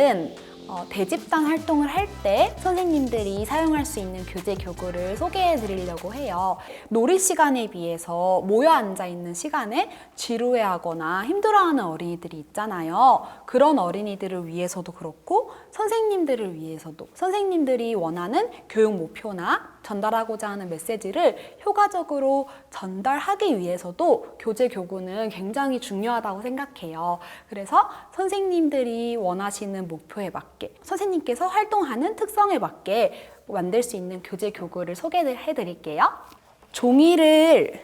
오늘은 대집단 활동을 할 때 선생님들이 사용할 수 있는 교재 교구를 소개해 드리려고 해요. 놀이 시간에 비해서 모여 앉아 있는 시간에 지루해하거나 힘들어하는 어린이들이 있잖아요. 그런 어린이들을 위해서도 그렇고 선생님들을 위해서도 선생님들이 원하는 교육 목표나 전달하고자 하는 메시지를 효과적으로 전달하기 위해서도 교재 교구는 굉장히 중요하다고 생각해요. 그래서 선생님들이 원하시는 목표에 맞게 선생님께서 활동하는 특성에 맞게 만들 수 있는 교재 교구를 소개해 드릴게요. 종이를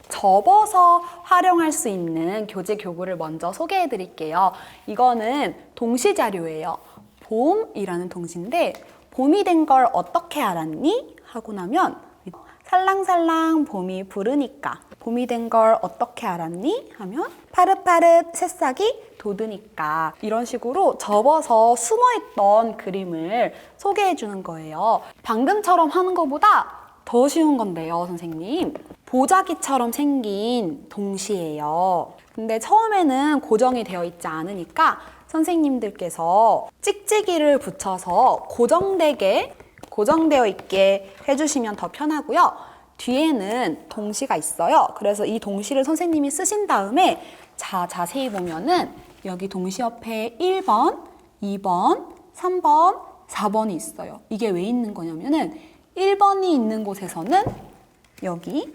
접어서 활용할 수 있는 교재 교구를 먼저 소개해 드릴게요. 이거는 동시 자료예요. 봄이라는 동시인데 봄이 된 걸 어떻게 알았니? 하고 나면 살랑살랑 봄이 부르니까 봄이 된 걸 어떻게 알았니? 하면 파릇파릇 새싹이 돋으니까 이런 식으로 접어서 숨어있던 그림을 소개해 주는 거예요. 방금처럼 하는 것보다 더 쉬운 건데요, 선생님. 보자기처럼 생긴 동시예요. 근데 처음에는 고정이 되어 있지 않으니까 선생님들께서 찍찍이를 붙여서 고정되어 있게 해주시면 더 편하고요. 뒤에는 동시가 있어요. 그래서 이 동시를 선생님이 쓰신 다음에 자세히 보면은 여기 동시 옆에 1번, 2번, 3번, 4번이 있어요. 이게 왜 있는 거냐면은 1번이 있는 곳에서는 여기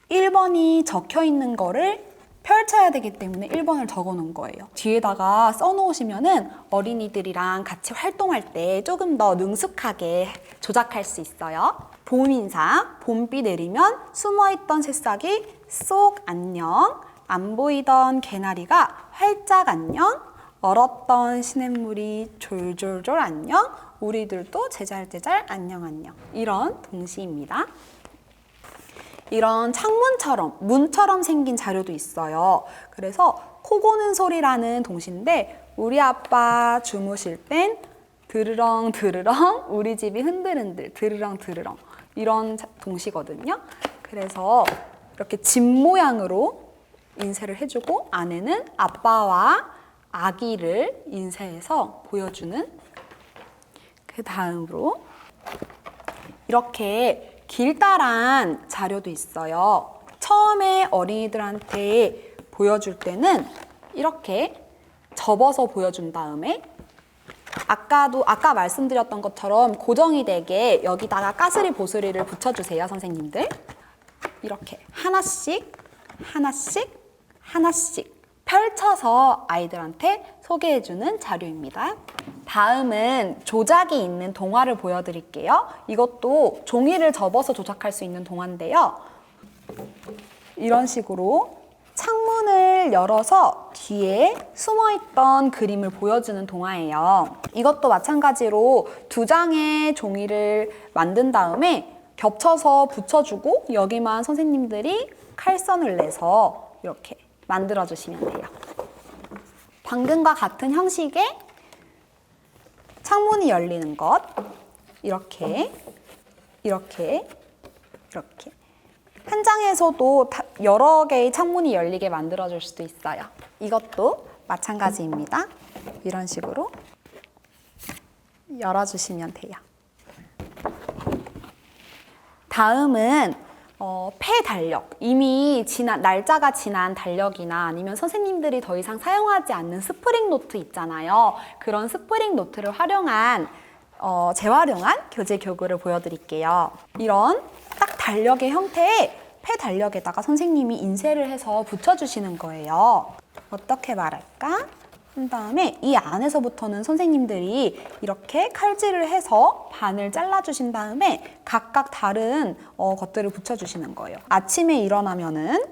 1번이 적혀 있는 거를 펼쳐야 되기 때문에 1번을 적어 놓은 거예요. 뒤에다가 써 놓으시면은 어린이들이랑 같이 활동할 때 조금 더 능숙하게 조작할 수 있어요. 봄 인사, 봄비 내리면 숨어있던 새싹이 쏙 안녕, 안 보이던 개나리가 활짝 안녕, 얼었던 시냇물이 졸졸졸 안녕, 우리들도 제잘제잘 안녕 안녕. 이런 동시입니다. 이런 창문처럼, 문처럼 생긴 자료도 있어요. 그래서 코 고는 소리라는 동시인데 우리 아빠 주무실 땐 드르렁 드르렁 우리 집이 흔들흔들 드르렁 드르렁 이런 동시거든요. 그래서 이렇게 집 모양으로 인쇄를 해주고 안에는 아빠와 아기를 인쇄해서 보여주는 그 다음으로 이렇게 길다란 자료도 있어요. 처음에 어린이들한테 보여줄 때는 이렇게 접어서 보여준 다음에 아까 말씀드렸던 것처럼 고정이 되게 여기다가 까스리 보스리를 붙여주세요, 선생님들. 이렇게 하나씩 펼쳐서 아이들한테 소개해주는 자료입니다. 다음은 조작이 있는 동화를 보여드릴게요. 이것도 종이를 접어서 조작할 수 있는 동화인데요. 이런 식으로 창문을 열어서 뒤에 숨어있던 그림을 보여주는 동화예요. 이것도 마찬가지로 2장의 종이를 만든 다음에 겹쳐서 붙여주고 여기만 선생님들이 칼선을 내서 이렇게 만들어주시면 돼요. 방금과 같은 형식의 창문이 열리는 것, 이렇게 한 장에서도 여러 개의 창문이 열리게 만들어줄 수도 있어요. 이것도 마찬가지입니다. 이런 식으로 열어주시면 돼요. 다음은 폐달력, 이미 날짜가 지난 달력이나 아니면 선생님들이 더 이상 사용하지 않는 스프링 노트 있잖아요. 그런 스프링 노트를 재활용한 교재 교구를 보여드릴게요. 이런 딱 달력의 형태의 폐달력에다가 선생님이 인쇄를 해서 붙여주시는 거예요. 어떻게 말할까? 한 다음에 이 안에서부터는 선생님들이 이렇게 칼질을 해서 반을 잘라주신 다음에 각각 다른 것들을 붙여주시는 거예요. 아침에 일어나면은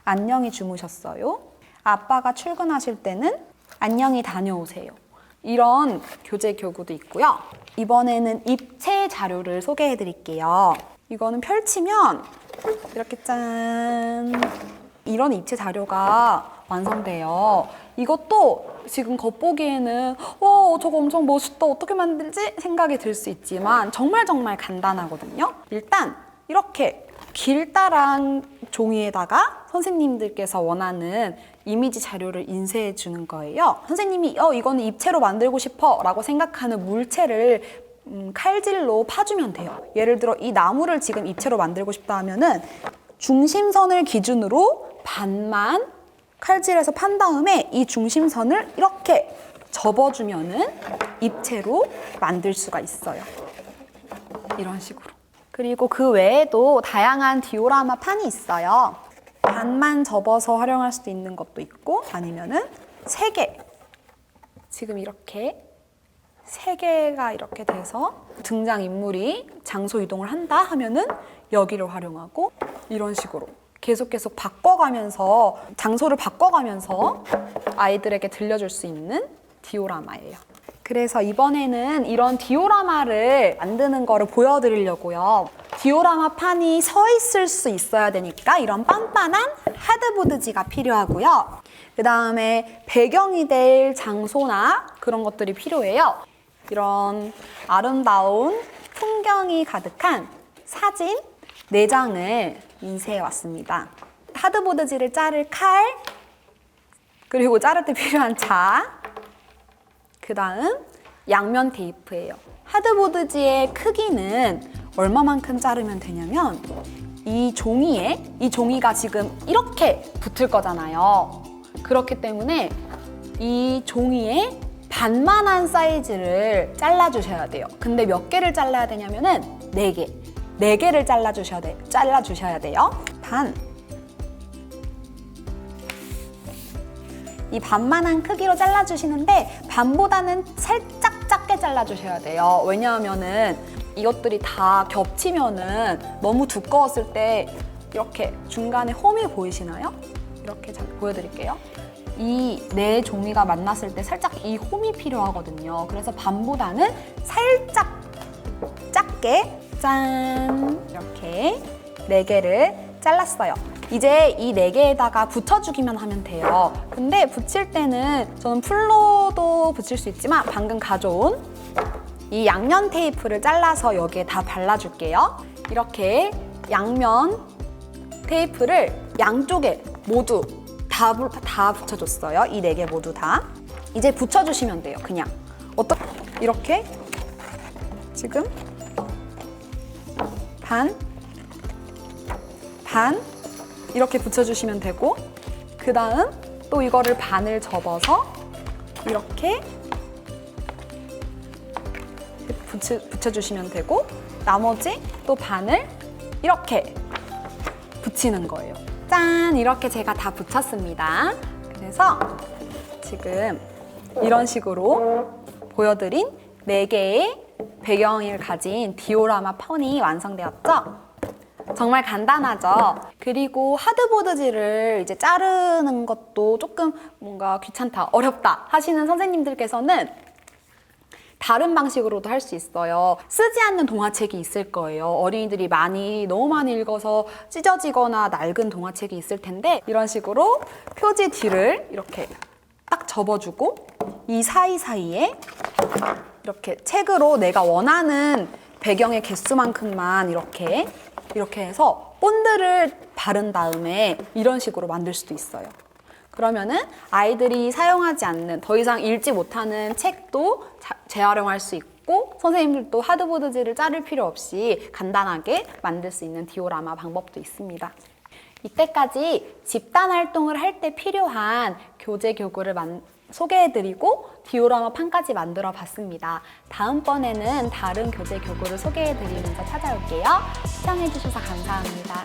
안녕히 주무셨어요. 아빠가 출근하실 때는 안녕히 다녀오세요. 이런 교재 교구도 있고요. 이번에는 입체 자료를 소개해 드릴게요. 이거는 펼치면 이렇게 짠! 이런 입체 자료가 완성돼요. 이것도 지금 겉보기에는 저거 엄청 멋있다, 어떻게 만들지? 생각이 들 수 있지만 정말 간단하거든요. 일단 이렇게 길다란 종이에다가 선생님들께서 원하는 이미지 자료를 인쇄해 주는 거예요. 선생님이 이거는 입체로 만들고 싶어 라고 생각하는 물체를 칼질로 파주면 돼요. 예를 들어 이 나무를 지금 입체로 만들고 싶다 하면은 중심선을 기준으로 반만 칼질해서 판 다음에 이 중심선을 이렇게 접어주면은 입체로 만들 수가 있어요. 이런 식으로. 그리고 그 외에도 다양한 디오라마 판이 있어요. 반만 접어서 활용할 수도 있는 것도 있고 아니면은 3개. 지금 이렇게 3개가 이렇게 돼서 등장인물이 장소 이동을 한다 하면은 여기를 활용하고 이런 식으로 계속 바꿔가면서 장소를 바꿔가면서 아이들에게 들려줄 수 있는 디오라마예요. 그래서 이번에는 이런 디오라마를 만드는 거를 보여드리려고요. 디오라마 판이 서 있을 수 있어야 되니까 이런 빤빤한 하드보드지가 필요하고요. 그 다음에 배경이 될 장소나 그런 것들이 필요해요. 이런 아름다운 풍경이 가득한 사진 4장을 인쇄해 왔습니다. 하드보드지를 자를 칼, 그리고 자를 때 필요한 자, 그 다음 양면 테이프예요. 하드보드지의 크기는 얼마만큼 자르면 되냐면 이 종이가 지금 이렇게 붙을 거잖아요. 그렇기 때문에 이 종이에 반만한 사이즈를 잘라주셔야 돼요. 근데 몇 개를 잘라야 되냐면은 4개. 4개를 잘라주셔야 돼요. 반. 이 반만한 크기로 잘라주시는데 반보다는 살짝 작게 잘라주셔야 돼요. 왜냐하면은 이것들이 다 겹치면은 너무 두꺼웠을 때 이렇게 중간에 홈이 보이시나요? 이렇게 보여드릴게요. 이 4종이가 만났을 때 살짝 이 홈이 필요하거든요. 그래서 반보다는 살짝 작게 짠! 이렇게 4개를 잘랐어요. 이제 이 4개에다가 붙여주기만 하면 돼요. 근데 붙일 때는 저는 풀로도 붙일 수 있지만 방금 가져온 이 양면 테이프를 잘라서 여기에 다 발라줄게요. 이렇게 양면 테이프를 양쪽에 모두 다 붙여줬어요. 이 4개 모두 다. 이제 붙여주시면 돼요. 그냥. 이렇게 지금 반 이렇게 붙여주시면 되고 그 다음 또 이거를 반을 접어서 이렇게 붙여주시면 되고 나머지 또 반을 이렇게 붙이는 거예요. 짠! 이렇게 제가 다 붙였습니다. 그래서 지금 이런 식으로 보여드린 4개의 배경을 가진 디오라마 판이 완성되었죠? 정말 간단하죠? 그리고 하드보드지를 이제 자르는 것도 조금 뭔가 귀찮다, 어렵다 하시는 선생님들께서는 다른 방식으로도 할 수 있어요. 쓰지 않는 동화책이 있을 거예요. 어린이들이 너무 많이 읽어서 찢어지거나 낡은 동화책이 있을 텐데 이런 식으로 표지 뒤를 이렇게 딱 접어주고 이 사이사이에 이렇게 책으로 내가 원하는 배경의 개수만큼만 이렇게 해서 본드를 바른 다음에 이런 식으로 만들 수도 있어요. 그러면은 아이들이 사용하지 않는, 더 이상 읽지 못하는 책도 재활용할 수 있고 선생님들도 하드보드지를 자를 필요 없이 간단하게 만들 수 있는 디오라마 방법도 있습니다. 이때까지 집단 활동을 할 때 필요한 교재 교구를 소개해드리고 디오라마 판까지 만들어 봤습니다. 다음번에는 다른 교재 교구를 소개해드리면서 찾아올게요. 시청해주셔서 감사합니다.